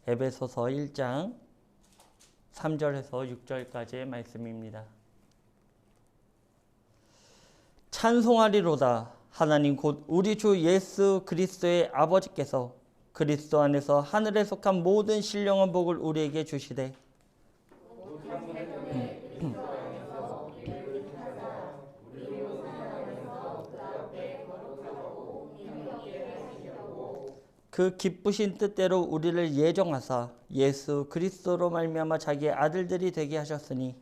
에베소서 1장 3절에서 6절까지의 말씀입니다. 찬송하리로다. 하나님 곧 우리 주 예수 그리스도의 아버지께서 그리스도 안에서 하늘에 속한 모든 신령한 복을 우리에게 주시되 그 기쁘신 뜻대로 우리를 예정하사 예수 그리스도로 말미암아 자기의 아들들이 되게 하셨으니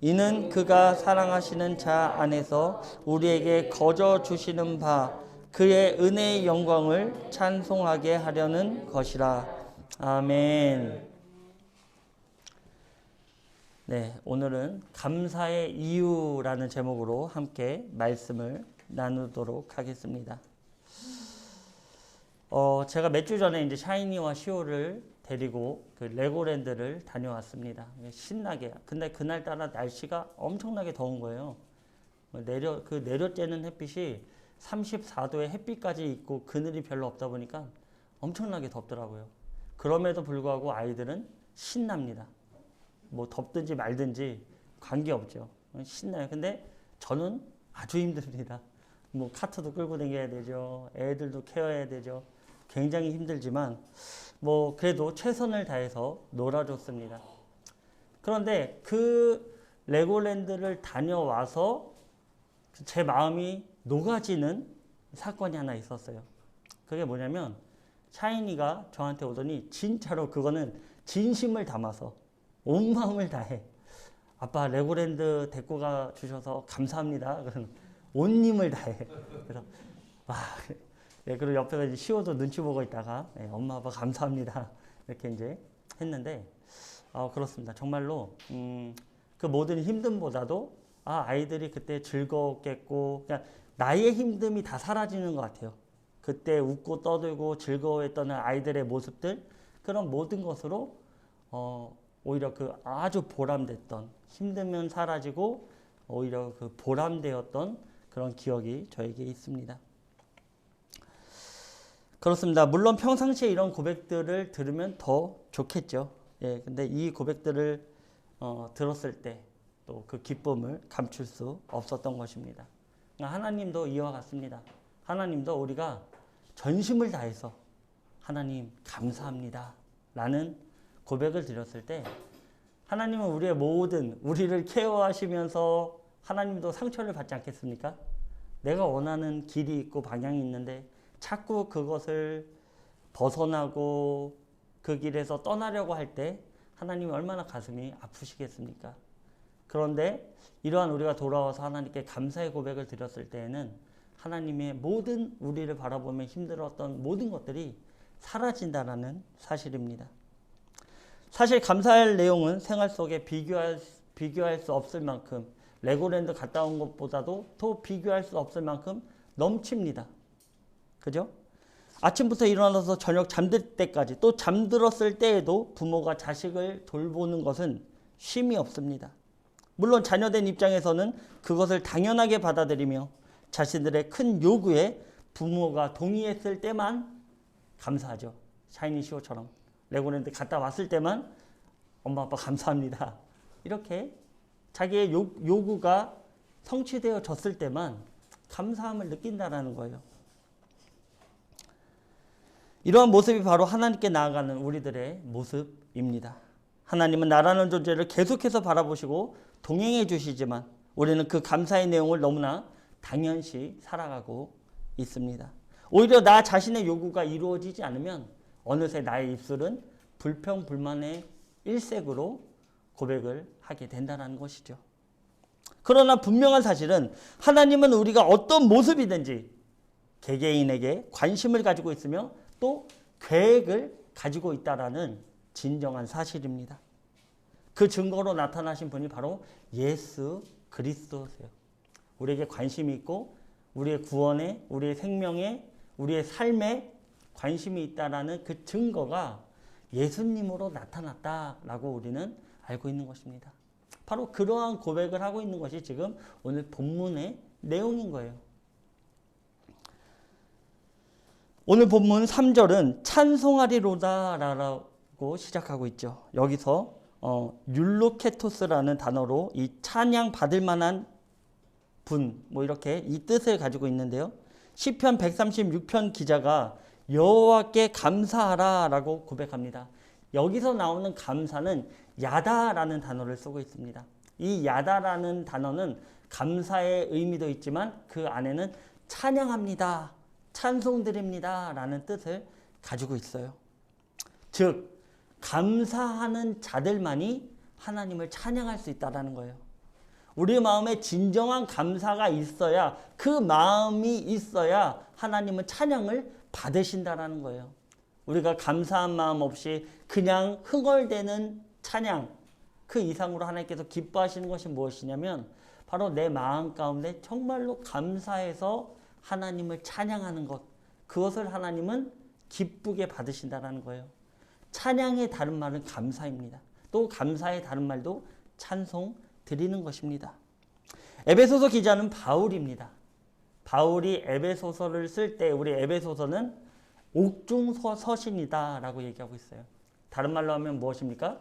이는 그가 사랑하시는 자 안에서 우리에게 거저 주시는 바 그의 은혜의 영광을 찬송하게 하려는 것이라. 아멘. 네, 오늘은 감사의 이유라는 제목으로 함께 말씀을 나누도록 하겠습니다. 제가 몇 주 전에 이제 샤이니와 시오를 데리고 그 레고랜드를 다녀왔습니다. 신나게. 근데 그날따라 날씨가 엄청나게 더운 거예요. 내려쬐는 햇빛이 34도의 햇빛까지 있고 그늘이 별로 없다 보니까 엄청나게 덥더라고요. 그럼에도 불구하고 아이들은 신납니다. 뭐 덥든지 말든지 관계없죠. 신나요. 근데 저는 아주 힘듭니다. 뭐 카트도 끌고 다녀야 되죠. 애들도 케어해야 되죠. 굉장히 힘들지만 뭐 그래도 최선을 다해서 놀아줬습니다. 그런데 그 레고랜드를 다녀와서 제 마음이 녹아지는 사건이 하나 있었어요. 그게 뭐냐면 샤이니가 저한테 오더니 진짜로 그거는 진심을 담아서 온 마음을 다해 아빠 레고랜드 데리고 가 주셔서 감사합니다. 온 힘을 다해. 그래서 와, 네, 그리고 옆에서 이제 시오도 눈치 보고 있다가 네, 엄마 아빠 감사합니다 이렇게 이제 했는데 그렇습니다. 정말로 그 모든 힘듦보다도 아이들이 그때 즐거웠겠고 그냥 나의 힘듦이 다 사라지는 것 같아요. 그때 웃고 떠들고 즐거워했던 아이들의 모습들 그런 모든 것으로 오히려 그 아주 보람됐던 힘들면 사라지고 오히려 그 보람되었던 그런 기억이 저에게 있습니다. 그렇습니다. 물론 평상시에 이런 고백들을 들으면 더 좋겠죠. 예, 근데 이 고백들을 들었을 때 또 그 기쁨을 감출 수 없었던 것입니다. 하나님도 이와 같습니다. 하나님도 우리가 전심을 다해서 하나님 감사합니다 라는 고백을 드렸을 때 하나님은 우리의 모든 우리를 케어하시면서 하나님도 상처를 받지 않겠습니까? 내가 원하는 길이 있고 방향이 있는데 자꾸 그것을 벗어나고 그 길에서 떠나려고 할 때 하나님이 얼마나 가슴이 아프시겠습니까? 그런데 이러한 우리가 돌아와서 하나님께 감사의 고백을 드렸을 때에는 하나님의 모든 우리를 바라보며 힘들었던 모든 것들이 사라진다는 사실입니다. 사실 감사할 내용은 생활 속에 비교할 수 없을 만큼 레고랜드 갔다 온 것보다도 더 비교할 수 없을 만큼 넘칩니다. 그죠? 아침부터 일어나서 저녁 잠들 때까지 또 잠들었을 때에도 부모가 자식을 돌보는 것은 쉼이 없습니다. 물론 자녀된 입장에서는 그것을 당연하게 받아들이며 자신들의 큰 요구에 부모가 동의했을 때만 감사하죠. 샤이니 시오처럼 레고랜드 갔다 왔을 때만 엄마 아빠 감사합니다. 이렇게 자기의 요구가 성취되어졌을 때만 감사함을 느낀다라는 거예요. 이러한 모습이 바로 하나님께 나아가는 우리들의 모습입니다. 하나님은 나라는 존재를 계속해서 바라보시고 동행해 주시지만 우리는 그 감사의 내용을 너무나 당연시 살아가고 있습니다. 오히려 나 자신의 요구가 이루어지지 않으면 어느새 나의 입술은 불평불만의 일색으로 고백을 하게 된다는 것이죠. 그러나 분명한 사실은 하나님은 우리가 어떤 모습이든지 개개인에게 관심을 가지고 있으며 또 계획을 가지고 있다라는 진정한 사실입니다. 그 증거로 나타나신 분이 바로 예수 그리스도세요. 우리에게 관심이 있고 우리의 구원에, 우리의 생명에, 우리의 삶에 관심이 있다라는 그 증거가 예수님으로 나타났다라고 우리는 알고 있는 것입니다. 바로 그러한 고백을 하고 있는 것이 지금 오늘 본문의 내용인 거예요. 오늘 본문 3절은 찬송하리로다 라고 고 시작하고 있죠. 여기서 율로케토스라는 단어로 이 찬양 받을 만한 분, 뭐 이렇게 이 뜻을 가지고 있는데요. 시편 136편 기자가 여호와께 감사하라라고 고백합니다. 여기서 나오는 감사는 야다라는 단어를 쓰고 있습니다. 이 야다라는 단어는 감사의 의미도 있지만 그 안에는 찬양합니다, 찬송드립니다 라는 뜻을 가지고 있어요. 즉 감사하는 자들만이 하나님을 찬양할 수 있다는 거예요. 우리 마음에 진정한 감사가 있어야, 그 마음이 있어야 하나님은 찬양을 받으신다라는 거예요. 우리가 감사한 마음 없이 그냥 흥얼대는 찬양, 그 이상으로 하나님께서 기뻐하시는 것이 무엇이냐면 바로 내 마음 가운데 정말로 감사해서 하나님을 찬양하는 것, 그것을 하나님은 기쁘게 받으신다는 거예요. 찬양의 다른 말은 감사입니다. 또 감사의 다른 말도 찬송 드리는 것입니다. 에베소서 기자는 바울입니다. 바울이 에베소서를 쓸 때 우리 에베소서는 옥중서신이다 라고 얘기하고 있어요. 다른 말로 하면 무엇입니까?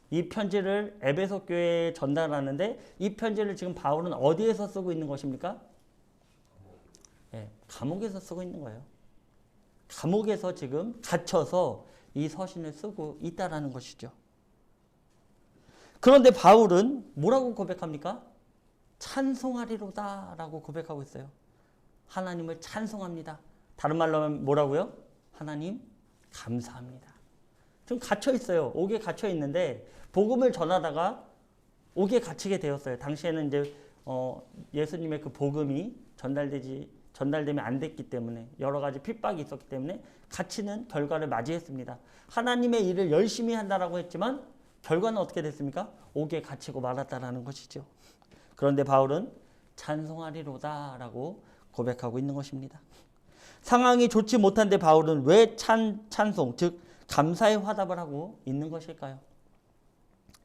이 편지를 에베소 교회에 전달하는데 이 편지를 지금 바울은 어디에서 쓰고 있는 것입니까? 감옥에서 쓰고 있는 거예요. 감옥에서 지금 갇혀서 이 서신을 쓰고 있다라는 것이죠. 그런데 바울은 뭐라고 고백합니까? 찬송하리로다 라고 고백하고 있어요. 하나님을 찬송합니다. 다른 말로 하면 뭐라고요? 하나님 감사합니다. 지금 갇혀 있어요. 옥에 갇혀 있는데 복음을 전하다가 옥에 갇히게 되었어요. 당시에는 이제 예수님의 그 복음이 전달되면 안 됐기 때문에 여러 가지 핍박이 있었기 때문에 갇히는 결과를 맞이했습니다. 하나님의 일을 열심히 한다라고 했지만 결과는 어떻게 됐습니까? 옥에 갇히고 말았다라는 것이죠. 그런데 바울은 찬송하리로다라고 고백하고 있는 것입니다. 상황이 좋지 못한데 바울은 왜 찬송, 즉 감사의 화답을 하고 있는 것일까요?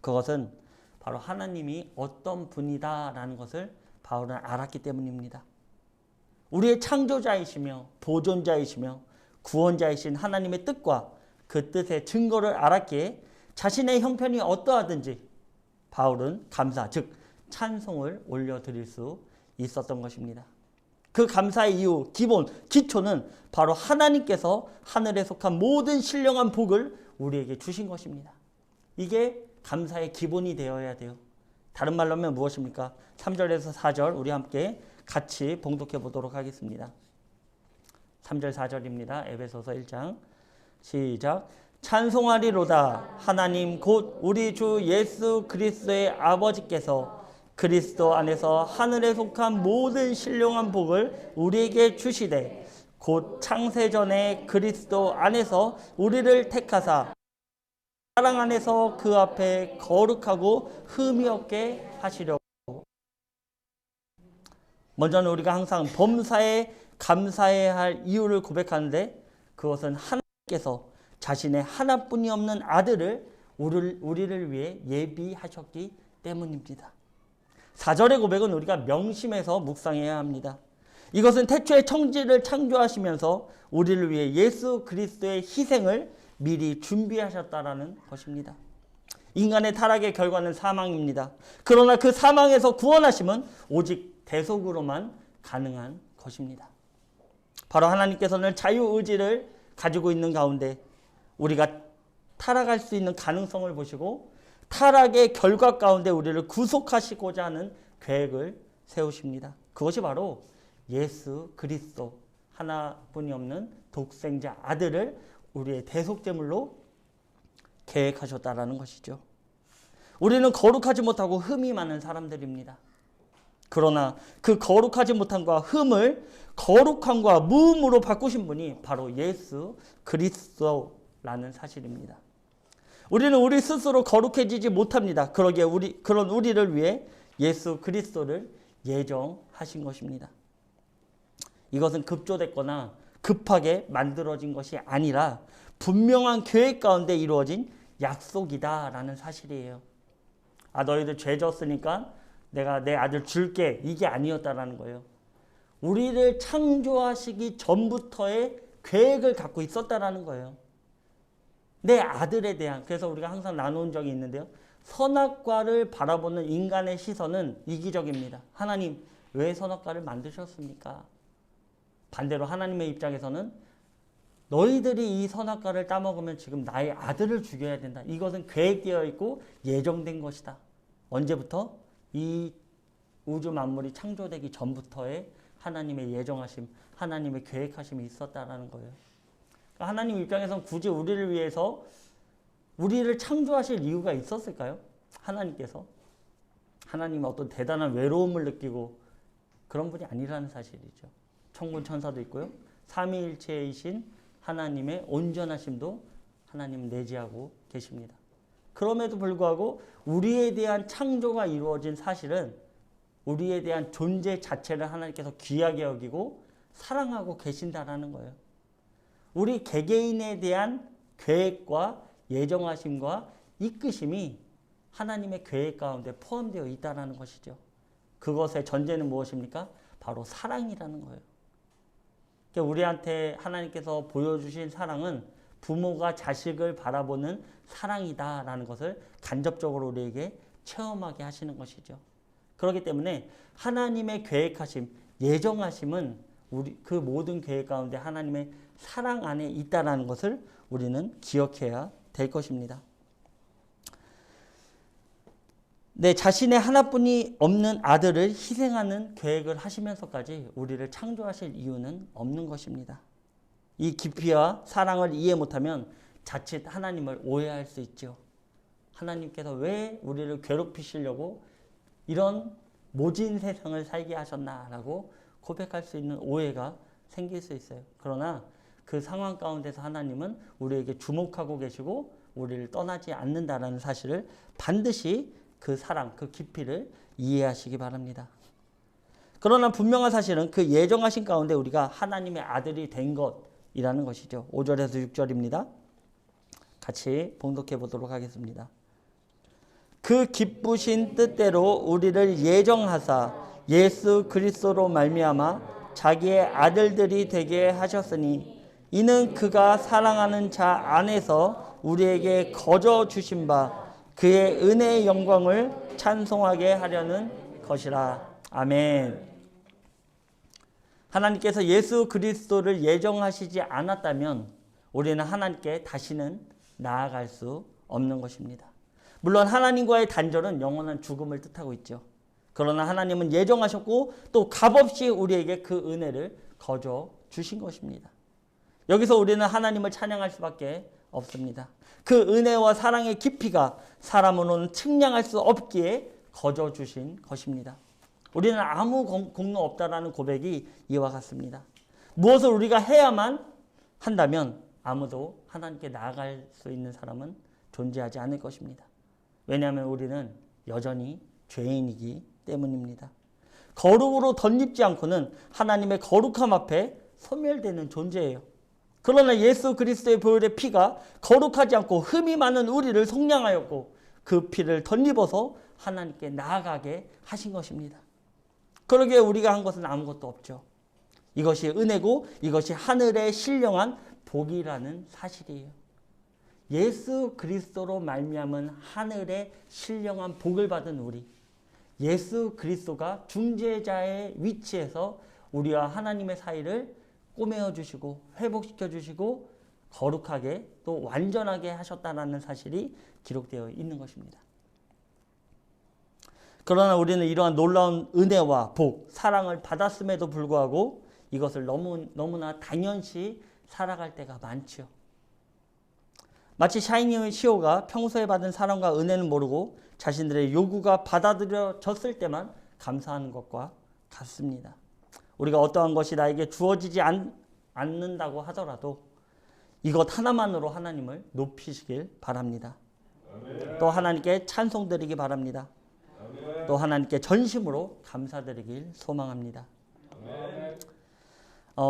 그것은 바로 하나님이 어떤 분이다라는 것을 바울은 알았기 때문입니다. 우리의 창조자이시며 보존자이시며 구원자이신 하나님의 뜻과 그 뜻의 증거를 알았기에 자신의 형편이 어떠하든지 바울은 감사, 즉 찬송을 올려드릴 수 있었던 것입니다. 그 감사의 이유, 기본, 기초는 바로 하나님께서 하늘에 속한 모든 신령한 복을 우리에게 주신 것입니다. 이게 감사의 기본이 되어야 돼요. 다른 말로 하면 무엇입니까? 3절에서 4절 우리 함께 같이 봉독해 보도록 하겠습니다. 3절 4절입니다. 에베소서 1장 시작. 찬송하리로다 하나님 곧 우리 주 예수 그리스도의 아버지께서 그리스도 안에서 하늘에 속한 모든 신령한 복을 우리에게 주시되 곧 창세전에 그리스도 안에서 우리를 택하사 사랑 안에서 그 앞에 거룩하고 흠이 없게 하시려고. 먼저는 우리가 항상 범사에 감사해야 할 이유를 고백하는데 그것은 하나님께서 자신의 하나뿐이 없는 아들을 우리를 위해 예비하셨기 때문입니다. 4절의 고백은 우리가 명심해서 묵상해야 합니다. 이것은 태초에 천지를 창조하시면서 우리를 위해 예수 그리스도의 희생을 미리 준비하셨다라는 것입니다. 인간의 타락의 결과는 사망입니다. 그러나 그 사망에서 구원하심은 오직 대속으로만 가능한 것입니다. 바로 하나님께서는 자유의지를 가지고 있는 가운데 우리가 타락할 수 있는 가능성을 보시고 타락의 결과 가운데 우리를 구속하시고자 하는 계획을 세우십니다. 그것이 바로 예수 그리스도 하나뿐이 없는 독생자 아들을 우리의 대속제물로 계획하셨다라는 것이죠. 우리는 거룩하지 못하고 흠이 많은 사람들입니다. 그러나 그 거룩하지 못함과 흠을 거룩함과 무음으로 바꾸신 분이 바로 예수 그리스도라는 사실입니다. 우리는 우리 스스로 거룩해지지 못합니다. 그러기에 그런 우리를 위해 예수 그리스도를 예정하신 것입니다. 이것은 급조됐거나 급하게 만들어진 것이 아니라 분명한 계획 가운데 이루어진 약속이다라는 사실이에요. 너희들 죄 졌으니까 내가 내 아들 줄게, 이게 아니었다라는 거예요. 우리를 창조하시기 전부터의 계획을 갖고 있었다라는 거예요. 내 아들에 대한, 그래서 우리가 항상 나눈 적이 있는데요. 선악과를 바라보는 인간의 시선은 이기적입니다. 하나님, 왜 선악과를 만드셨습니까? 반대로 하나님의 입장에서는 너희들이 이 선악과를 따먹으면 지금 나의 아들을 죽여야 된다. 이것은 계획되어 있고 예정된 것이다. 언제부터? 이 우주 만물이 창조되기 전부터의 하나님의 예정하심, 하나님의 계획하심이 있었다라는 거예요. 그러니까 하나님 입장에서는 굳이 우리를 위해서 우리를 창조하실 이유가 있었을까요? 하나님께서. 하나님은 어떤 대단한 외로움을 느끼고 그런 분이 아니라는 사실이죠. 천군 천사도 있고요. 삼위일체이신 하나님의 온전하심도 하나님은 내재하고 계십니다. 그럼에도 불구하고 우리에 대한 창조가 이루어진 사실은 우리에 대한 존재 자체를 하나님께서 귀하게 여기고 사랑하고 계신다라는 거예요. 우리 개개인에 대한 계획과 예정하심과 이끄심이 하나님의 계획 가운데 포함되어 있다는 것이죠. 그것의 전제는 무엇입니까? 바로 사랑이라는 거예요. 우리한테 하나님께서 보여주신 사랑은 부모가 자식을 바라보는 사랑이다라는 것을 간접적으로 우리에게 체험하게 하시는 것이죠. 그렇기 때문에 하나님의 계획하심, 예정하심은 우리 그 모든 계획 가운데 하나님의 사랑 안에 있다라는 것을 우리는 기억해야 될 것입니다. 내 자신의 하나뿐이 없는 아들을 희생하는 계획을 하시면서까지 우리를 창조하실 이유는 없는 것입니다. 이 깊이와 사랑을 이해 못하면 자칫 하나님을 오해할 수 있죠. 하나님께서 왜 우리를 괴롭히시려고 이런 모진 세상을 살게 하셨나라고 고백할 수 있는 오해가 생길 수 있어요. 그러나 그 상황 가운데서 하나님은 우리에게 주목하고 계시고 우리를 떠나지 않는다라는 사실을 반드시 그 사랑, 그 깊이를 이해하시기 바랍니다. 그러나 분명한 사실은 그 예정하신 가운데 우리가 하나님의 아들이 된 것이라는 것이죠. 5절에서 6절입니다. 같이 봉독해 보도록 하겠습니다. 그 기쁘신 뜻대로 우리를 예정하사 예수 그리스도로 말미암아 자기의 아들들이 되게 하셨으니 이는 그가 사랑하는 자 안에서 우리에게 거저 주신 바 그의 은혜의 영광을 찬송하게 하려는 것이라. 아멘. 하나님께서 예수 그리스도를 예정하시지 않았다면 우리는 하나님께 다시는 나아갈 수 없는 것입니다. 물론 하나님과의 단절은 영원한 죽음을 뜻하고 있죠. 그러나 하나님은 예정하셨고 또 값없이 우리에게 그 은혜를 거저 주신 것입니다. 여기서 우리는 하나님을 찬양할 수밖에 없습니다. 그 은혜와 사랑의 깊이가 사람으로는 측량할 수 없기에 거저 주신 것입니다. 우리는 아무 공로 없다라는 고백이 이와 같습니다. 무엇을 우리가 해야만 한다면 아무도 하나님께 나아갈 수 있는 사람은 존재하지 않을 것입니다. 왜냐하면 우리는 여전히 죄인이기 때문입니다. 거룩으로 덧입지 않고는 하나님의 거룩함 앞에 소멸되는 존재예요. 그러나 예수 그리스도의 보혈의 피가 거룩하지 않고 흠이 많은 우리를 속량하였고 그 피를 덧입어서 하나님께 나아가게 하신 것입니다. 그러기에 우리가 한 것은 아무것도 없죠. 이것이 은혜고 이것이 하늘의 신령한 복이라는 사실이에요. 예수 그리스도로 말미암은 하늘의 신령한 복을 받은 우리, 예수 그리스도가 중재자의 위치에서 우리와 하나님의 사이를 꼬매어 주시고 회복시켜 주시고 거룩하게 또 완전하게 하셨다는 사실이 기록되어 있는 것입니다. 그러나 우리는 이러한 놀라운 은혜와 복, 사랑을 받았음에도 불구하고 이것을 너무나 당연시 살아갈 때가 많죠. 마치 샤이니 시오가 평소에 받은 사랑과 은혜는 모르고 자신들의 요구가 받아들여졌을 때만 감사하는 것과 같습니다. 우리가 어떠한 것이 나에게 주어지지 않는다고 하더라도 이것 하나만으로 하나님을 높이시길 바랍니다. 또 하나님께 찬송드리기 바랍니다. 또 하나님께 전심으로 감사드리길 소망합니다.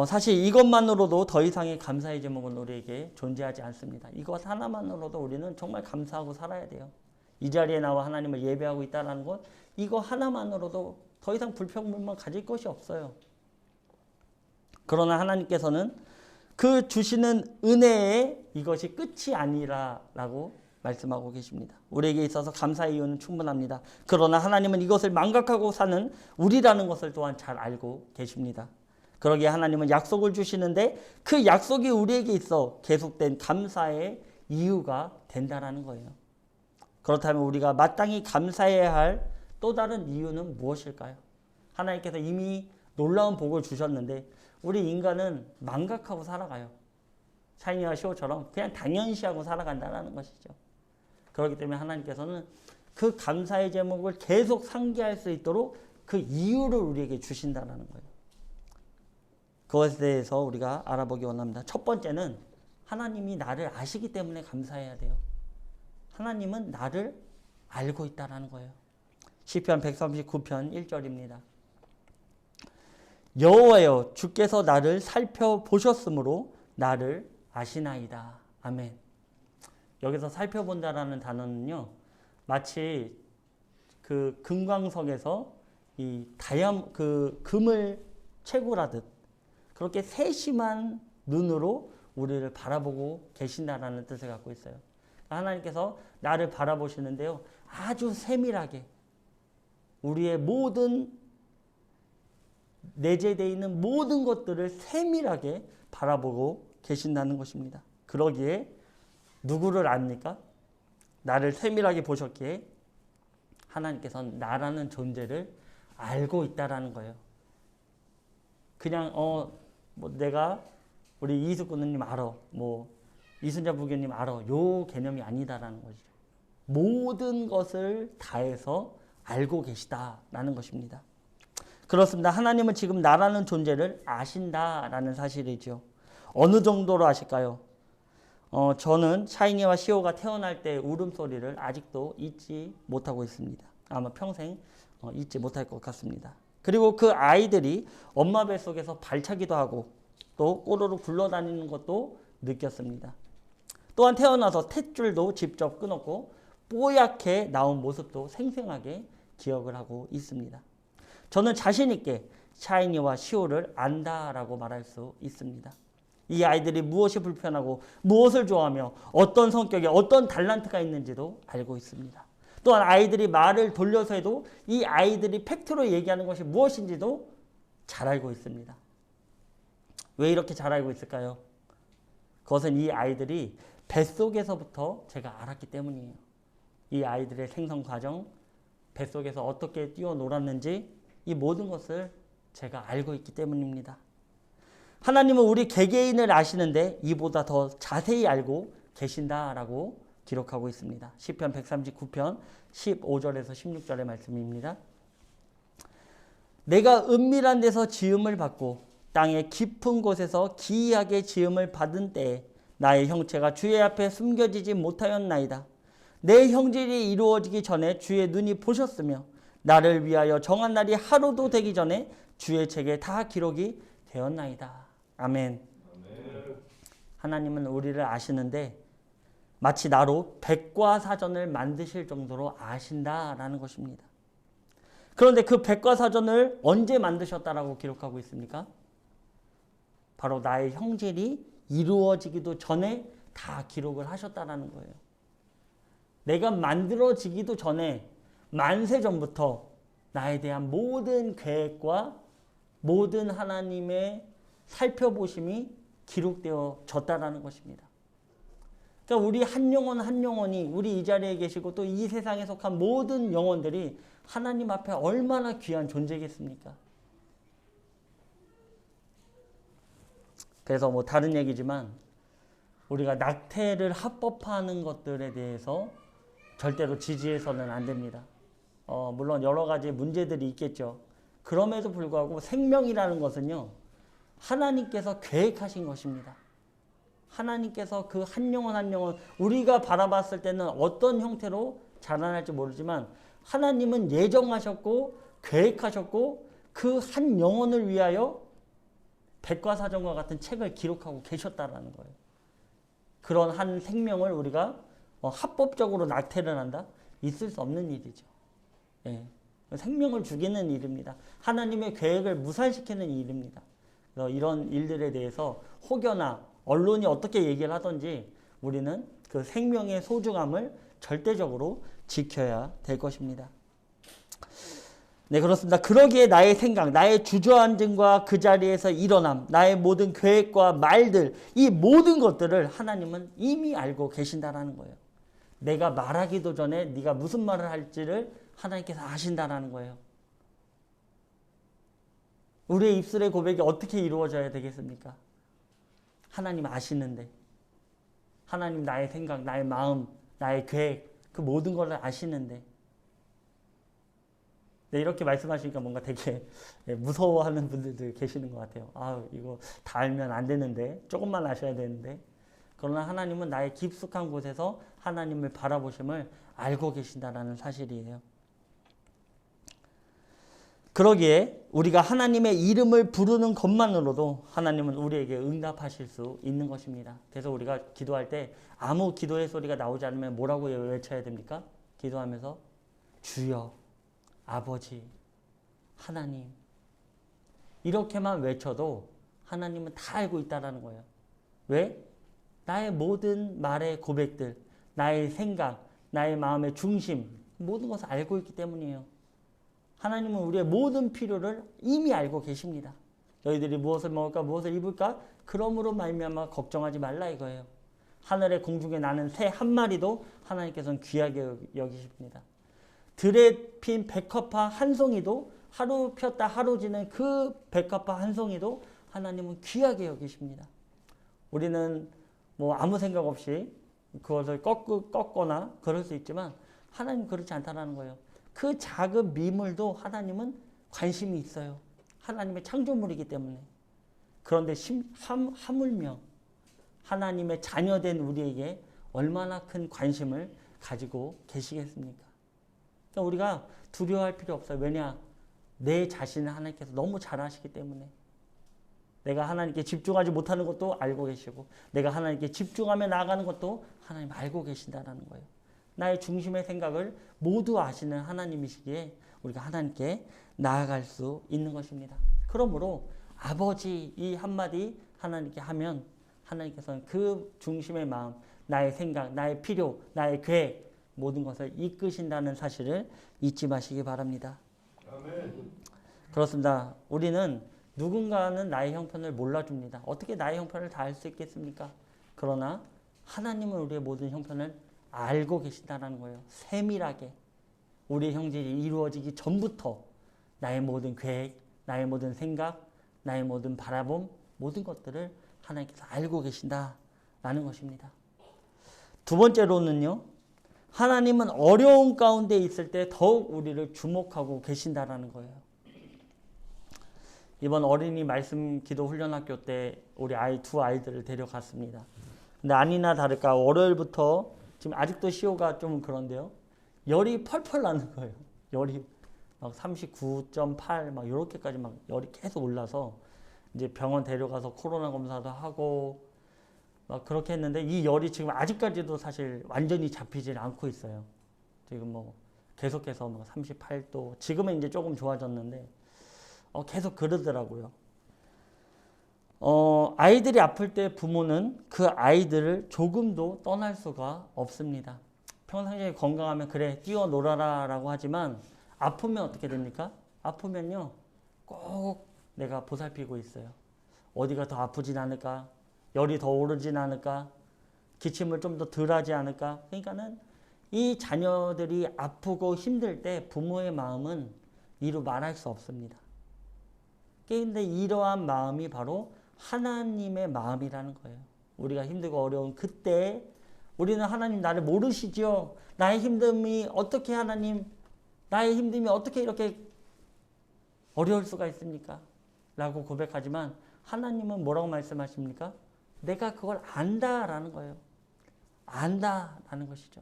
사실 이것만으로도 더 이상의 감사의 제목은 우리에게 존재하지 않습니다. 이것 하나만으로도 우리는 정말 감사하고 살아야 돼요. 이 자리에 나와 하나님을 예배하고 있다는 것, 이거 하나만으로도 더 이상 불평불만 가질 것이 없어요. 그러나 하나님께서는 그 주시는 은혜에 이것이 끝이 아니라라고 말씀하고 계십니다. 우리에게 있어서 감사의 이유는 충분합니다. 그러나 하나님은 이것을 망각하고 사는 우리라는 것을 또한 잘 알고 계십니다. 그러기에 하나님은 약속을 주시는데 그 약속이 우리에게 있어 계속된 감사의 이유가 된다라는 거예요. 그렇다면 우리가 마땅히 감사해야 할 또 다른 이유는 무엇일까요? 하나님께서 이미 놀라운 복을 주셨는데 우리 인간은 망각하고 살아가요. 샤이니와 시오처럼 그냥 당연시하고 살아간다는 것이죠. 그렇기 때문에 하나님께서는 그 감사의 제목을 계속 상기할 수 있도록 그 이유를 우리에게 주신다는 거예요. 그것에 대해서 우리가 알아보기 원합니다. 첫 번째는 하나님이 나를 아시기 때문에 감사해야 돼요. 하나님은 나를 알고 있다는 거예요. 시편 139편 1절입니다. 여호와여 주께서 나를 살펴보셨으므로 나를 아시나이다. 아멘. 여기서 살펴본다라는 단어는요, 마치 그 금광석에서 이 금을 채굴하듯 그렇게 세심한 눈으로 우리를 바라보고 계신다라는 뜻을 갖고 있어요. 하나님께서 나를 바라보시는데요, 아주 세밀하게 우리의 모든 내재되어 있는 모든 것들을 세밀하게 바라보고 계신다는 것입니다. 그러기에 누구를 압니까? 나를 세밀하게 보셨기에 하나님께서는 나라는 존재를 알고 있다라는 거예요. 그냥 내가 우리 이수근님 알아, 이순자 부교님 알아, 요 개념이 아니다라는 거죠. 모든 것을 다해서 알고 계시다라는 것입니다. 그렇습니다. 하나님은 지금 나라는 존재를 아신다라는 사실이죠. 어느 정도로 아실까요? 저는 샤이니와 시오가 태어날 때 울음소리를 아직도 잊지 못하고 있습니다. 아마 평생 잊지 못할 것 같습니다. 그리고 그 아이들이 엄마 뱃속에서 발차기도 하고 또 꼬르륵 굴러다니는 것도 느꼈습니다. 또한 태어나서 탯줄도 직접 끊었고 뽀얗게 나온 모습도 생생하게 기억을 하고 있습니다. 저는 자신 있게 샤이니와 시오를 안다라고 말할 수 있습니다. 이 아이들이 무엇이 불편하고 무엇을 좋아하며 어떤 성격에 어떤 달란트가 있는지도 알고 있습니다. 또한 아이들이 말을 돌려서 해도 이 아이들이 팩트로 얘기하는 것이 무엇인지도 잘 알고 있습니다. 왜 이렇게 잘 알고 있을까요? 그것은 이 아이들이 뱃속에서부터 제가 알았기 때문이에요. 이 아이들의 생성 과정, 뱃속에서 어떻게 뛰어놀았는지 이 모든 것을 제가 알고 있기 때문입니다. 하나님은 우리 개개인을 아시는데 이보다 더 자세히 알고 계신다라고 기록하고 있습니다. 시편 139편 15절에서 16절의 말씀입니다. 내가 은밀한 데서 지음을 받고 땅의 깊은 곳에서 기이하게 지음을 받은 때에 나의 형체가 주의 앞에 숨겨지지 못하였나이다. 내 형질이 이루어지기 전에 주의 눈이 보셨으며 나를 위하여 정한 날이 하루도 되기 전에 주의 책에 다 기록이 되었나이다. 아멘. 하나님은 우리를 아시는데 마치 나로 백과사전을 만드실 정도로 아신다라는 것입니다. 그런데 그 백과사전을 언제 만드셨다라고 기록하고 있습니까? 바로 나의 형질이 이루어지기도 전에 다 기록을 하셨다라는 거예요. 내가 만들어지기도 전에 만세 전부터 나에 대한 모든 계획과 모든 하나님의 살펴보심이 기록되어 졌다라는 것입니다. 그러니까 우리 한 영혼 한 영혼이 우리 이 자리에 계시고 또 이 세상에 속한 모든 영혼들이 하나님 앞에 얼마나 귀한 존재겠습니까? 그래서 다른 얘기지만 우리가 낙태를 합법화하는 것들에 대해서 절대로 지지해서는 안 됩니다. 물론 여러 가지 문제들이 있겠죠. 그럼에도 불구하고 생명이라는 것은요, 하나님께서 계획하신 것입니다. 하나님께서 그 한 영혼 한 영혼 우리가 바라봤을 때는 어떤 형태로 자라날지 모르지만 하나님은 예정하셨고 계획하셨고 그 한 영혼을 위하여 백과사전과 같은 책을 기록하고 계셨다라는 거예요. 그런 한 생명을 우리가 합법적으로 낙태를 한다? 있을 수 없는 일이죠. 예. 생명을 죽이는 일입니다. 하나님의 계획을 무산시키는 일입니다. 그래서 이런 일들에 대해서 혹여나 언론이 어떻게 얘기를 하든지 우리는 그 생명의 소중함을 절대적으로 지켜야 될 것입니다. 네, 그렇습니다. 그러기에 나의 생각, 나의 주저앉음과 그 자리에서 일어남, 나의 모든 계획과 말들, 이 모든 것들을 하나님은 이미 알고 계신다라는 거예요. 내가 말하기도 전에 네가 무슨 말을 할지를 하나님께서 아신다라는 거예요. 우리의 입술의 고백이 어떻게 이루어져야 되겠습니까? 하나님 아시는데, 하나님 나의 생각, 나의 마음, 나의 계획, 그 모든 걸 아시는데, 네, 이렇게 말씀하시니까 뭔가 되게 무서워하는 분들도 계시는 것 같아요. 아, 이거 다 알면 안 되는데, 조금만 아셔야 되는데. 그러나 하나님은 나의 깊숙한 곳에서 하나님을 바라보심을 알고 계신다라는 사실이에요. 그러기에 우리가 하나님의 이름을 부르는 것만으로도 하나님은 우리에게 응답하실 수 있는 것입니다. 그래서 우리가 기도할 때 아무 기도의 소리가 나오지 않으면 뭐라고 외쳐야 됩니까? 기도하면서 주여, 아버지, 하나님, 이렇게만 외쳐도 하나님은 다 알고 있다는 거예요. 왜? 나의 모든 말의 고백들, 나의 생각, 나의 마음의 중심, 모든 것을 알고 있기 때문이에요. 하나님은 우리의 모든 필요를 이미 알고 계십니다. 너희들이 무엇을 먹을까, 무엇을 입을까? 그러므로 말미암아 걱정하지 말라 이거예요. 하늘의 공중에 나는 새 한 마리도 하나님께서는 귀하게 여기십니다. 들에 핀 백합화 한 송이도, 하루 폈다 하루 지는 그 백합화 한 송이도 하나님은 귀하게 여기십니다. 우리는 뭐 아무 생각 없이 그것을 꺾거나 그럴 수 있지만 하나님은 그렇지 않다는 거예요. 그 작은 미물도 하나님은 관심이 있어요. 하나님의 창조물이기 때문에. 그런데 하물며 하나님의 자녀된 우리에게 얼마나 큰 관심을 가지고 계시겠습니까? 그러니까 우리가 두려워할 필요 없어요. 왜냐? 내 자신을 하나님께서 너무 잘 아시기 때문에. 내가 하나님께 집중하지 못하는 것도 알고 계시고, 내가 하나님께 집중하며 나아가는 것도 하나님 알고 계신다는 거예요. 나의 중심의 생각을 모두 아시는 하나님이시기에 우리가 하나님께 나아갈 수 있는 것입니다. 그러므로 아버지 이 한마디 하나님께 하면 하나님께서는 그 중심의 마음, 나의 생각, 나의 필요, 나의 계획 모든 것을 이끄신다는 사실을 잊지 마시기 바랍니다. 아멘. 그렇습니다. 우리는 누군가는 나의 형편을 몰라줍니다. 어떻게 나의 형편을 다 알 수 있겠습니까? 그러나 하나님은 우리의 모든 형편을 알고 계신다는 거예요. 세밀하게 우리의 형질이 이루어지기 전부터 나의 모든 계획, 나의 모든 생각, 나의 모든 바라봄, 모든 것들을 하나님께서 알고 계신다라는 것입니다. 두 번째로는요, 하나님은 어려운 가운데 있을 때 더욱 우리를 주목하고 계신다라는 거예요. 이번 어린이 말씀 기도 훈련학교 때 우리 두 아이들을 데려갔습니다. 근데 아니나 다를까 월요일부터 지금 아직도 시호가 좀 그런데요. 열이 펄펄 나는 거예요. 열이 막 39.8 막 이렇게까지 막 열이 계속 올라서 이제 병원 데려가서 코로나 검사도 하고 막 그렇게 했는데 이 열이 지금 아직까지도 사실 완전히 잡히질 않고 있어요. 지금 뭐 계속해서 막 38도, 지금은 이제 조금 좋아졌는데 계속 그러더라고요. 아이들이 아플 때 부모는 그 아이들을 조금도 떠날 수가 없습니다. 평상시에 건강하면 그래 뛰어놀아라 라고 하지만 아프면 어떻게 됩니까? 아프면요 꼭 내가 보살피고 있어요. 어디가 더 아프진 않을까? 열이 더 오르진 않을까? 기침을 좀 더 덜 하지 않을까? 그러니까는 이 자녀들이 아프고 힘들 때 부모의 마음은 이루 말할 수 없습니다. 그런데 이러한 마음이 바로 하나님의 마음이라는 거예요. 우리가 힘들고 어려운 그때 우리는 하나님 나를 모르시죠? 나의 힘듦이 어떻게 하나님, 나의 힘듦이 어떻게 이렇게 어려울 수가 있습니까? 라고 고백하지만 하나님은 뭐라고 말씀하십니까? 내가 그걸 안다라는 거예요. 안다라는 것이죠.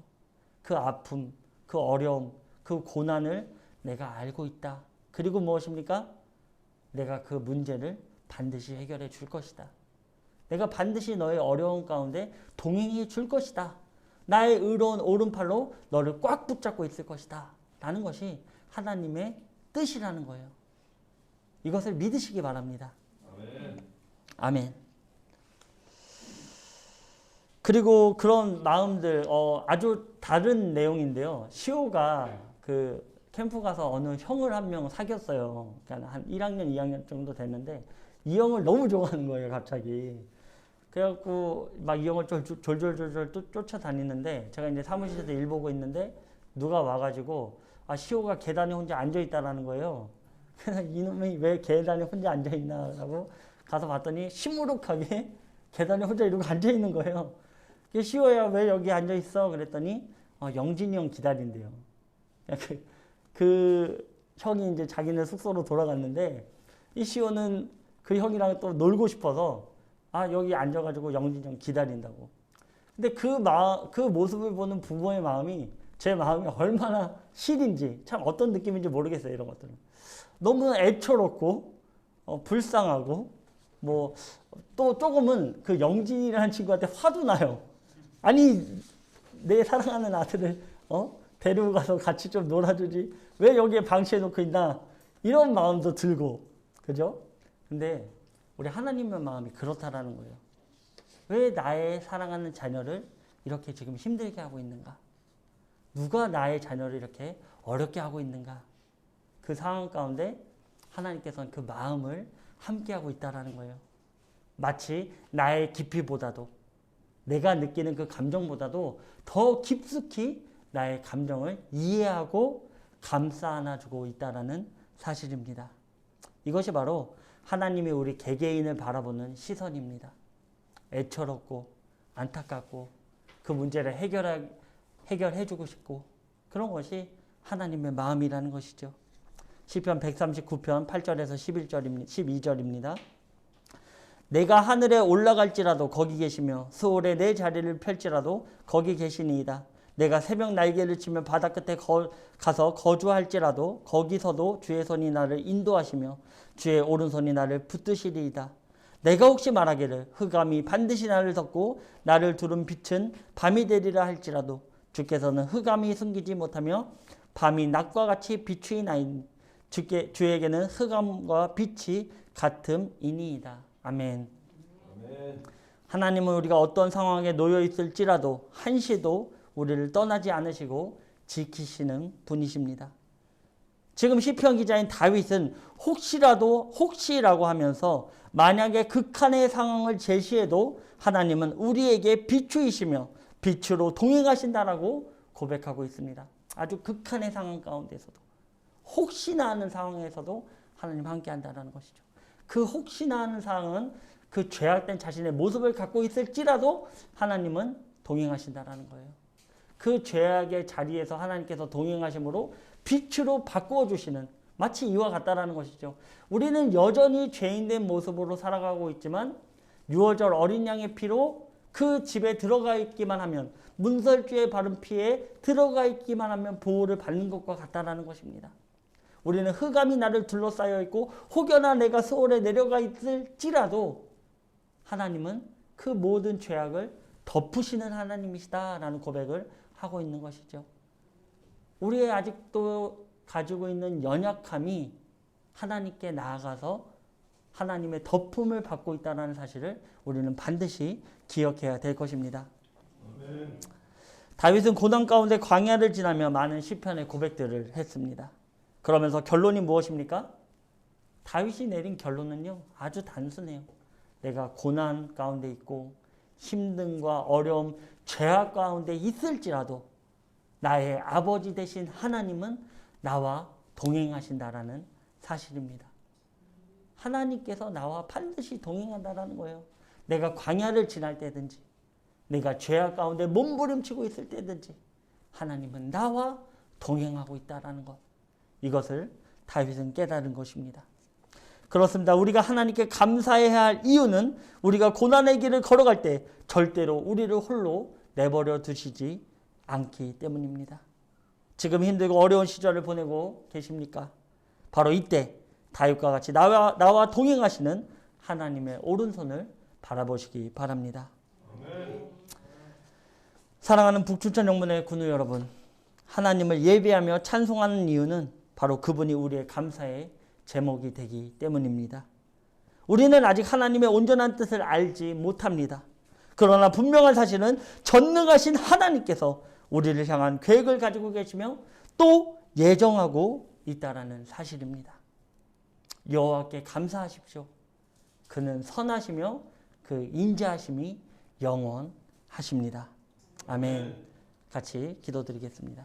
그 아픔, 그 어려움, 그 고난을 내가 알고 있다. 그리고 무엇입니까? 내가 그 문제를 반드시 해결해 줄 것이다. 내가 반드시 너의 어려움 가운데 동행해 줄 것이다. 나의 의로운 오른팔로 너를 꽉 붙잡고 있을 것이다. 라는 것이 하나님의 뜻이라는 거예요. 이것을 믿으시기 바랍니다. 아멘. 아멘. 그리고 그런 마음들 아주 다른 내용인데요. 시호가 그 캠프 가서 어느 형을 한 명 사귀었어요. 그러니까 한 1학년, 2학년 정도 됐는데 이 형을 너무 좋아하는 거예요, 갑자기. 그래갖고 막 이 형을 졸졸졸졸 쫓아다니는데 제가 이제 사무실에서 일 보고 있는데 누가 와가지고 시호가 계단에 혼자 앉아있다라는 거예요. 그래서 이놈이 왜 계단에 혼자 앉아있나라고 가서 봤더니 시무룩하게 계단에 혼자 이러고 앉아있는 거예요. 시호야 왜 여기 앉아있어? 그랬더니 영진이 형 기다린대요. 그 형이 이제 자기네 숙소로 돌아갔는데 이 시호는 그 형이랑 또 놀고 싶어서 여기 앉아가지고 영진이 형 기다린다고. 근데 그 모습을 보는 부모의 마음이 제 마음이 얼마나 시린지 참 어떤 느낌인지 모르겠어요. 이런 것들은 너무 애처롭고 불쌍하고 뭐 또 조금은 그 영진이라는 친구한테 화도 나요. 아니 내 사랑하는 아들을 데리고 가서 같이 좀 놀아주지 왜 여기에 방치해 놓고 있나 이런 마음도 들고 그죠? 근데 우리 하나님의 마음이 그렇다라는 거예요. 왜 나의 사랑하는 자녀를 이렇게 지금 힘들게 하고 있는가? 누가 나의 자녀를 이렇게 어렵게 하고 있는가? 그 상황 가운데 하나님께서는 그 마음을 함께하고 있다는 거예요. 마치 나의 깊이보다도 내가 느끼는 그 감정보다도 더 깊숙이 나의 감정을 이해하고 감싸 안아주고 있다는 사실입니다. 이것이 바로 하나님이 우리 개개인을 바라보는 시선입니다. 애처롭고 안타깝고 그 문제를 해결해주고 싶고 그런 것이 하나님의 마음이라는 것이죠. 시편 139편 8절에서 12절입니다. 내가 하늘에 올라갈지라도 거기 계시며 스올에 내 자리를 펼지라도 거기 계시니이다. 내가 새벽 날개를 치며 바다 끝에 가서 거주할지라도 거기서도 주의 손이 나를 인도하시며 주의 오른손이 나를 붙드시리이다. 내가 혹시 말하기를 흑암이 반드시 나를 덮고 나를 두른 빛은 밤이 되리라 할지라도 주께서는 흑암이 숨기지 못하며 밤이 낮과 같이 비추이나이니 주에게는 흑암과 빛이 같음이니이다. 아멘. 하나님은 우리가 어떤 상황에 놓여 있을지라도 한시도 우리를 떠나지 않으시고 지키시는 분이십니다. 지금 시편 기자인 다윗은 혹시라고 하면서 만약에 극한의 상황을 제시해도 하나님은 우리에게 비추이시며 빛으로 동행하신다라고 고백하고 있습니다. 아주 극한의 상황 가운데서도 혹시나 하는 상황에서도 하나님 함께 한다는 것이죠. 그 혹시나 하는 상황은 그 죄악된 자신의 모습을 갖고 있을지라도 하나님은 동행하신다는 거예요. 그 죄악의 자리에서 하나님께서 동행하심으로 빛으로 바꾸어 주시는 마치 이와 같다라는 것이죠. 우리는 여전히 죄인된 모습으로 살아가고 있지만 유월절 어린 양의 피로 그 집에 들어가 있기만 하면 문설주에 바른 피에 들어가 있기만 하면 보호를 받는 것과 같다라는 것입니다. 우리는 흑암이 나를 둘러싸여 있고 혹여나 내가 스올에 내려가 있을지라도 하나님은 그 모든 죄악을 덮으시는 하나님이시다라는 고백을 하고 있는 것이죠. 우리의 아직도 가지고 있는 연약함이 하나님께 나아가서 하나님의 덮음을 받고 있다는 사실을 우리는 반드시 기억해야 될 것입니다. 아멘. 다윗은 고난 가운데 광야를 지나며 많은 시편의 고백들을 했습니다. 그러면서 결론이 무엇입니까? 다윗이 내린 결론은요, 아주 단순해요. 내가 고난 가운데 있고 힘듦과 어려움, 죄악 가운데 있을지라도 나의 아버지 되신 하나님은 나와 동행하신다라는 사실입니다. 하나님께서 나와 반드시 동행한다라는 거예요. 내가 광야를 지날 때든지 내가 죄악 가운데 몸부림치고 있을 때든지 하나님은 나와 동행하고 있다라는 것. 이것을 다윗은 깨달은 것입니다. 그렇습니다. 우리가 하나님께 감사해야 할 이유는 우리가 고난의 길을 걸어갈 때 절대로 우리를 홀로 내버려 두시지 않기 때문입니다. 지금 힘들고 어려운 시절을 보내고 계십니까? 바로 이때 다윗과 같이 나와 동행하시는 하나님의 오른손을 바라보시기 바랍니다. 아멘. 사랑하는 북춘천 영문회 군우 여러분, 하나님을 예배하며 찬송하는 이유는 바로 그분이 우리의 감사의 제목이 되기 때문입니다. 우리는 아직 하나님의 온전한 뜻을 알지 못합니다. 그러나 분명한 사실은 전능하신 하나님께서 우리를 향한 계획을 가지고 계시며 또 예정하고 있다라는 사실입니다. 여호와께 감사하십시오. 그는 선하시며 그 인자하심이 영원하십니다. 아멘. 같이 기도드리겠습니다.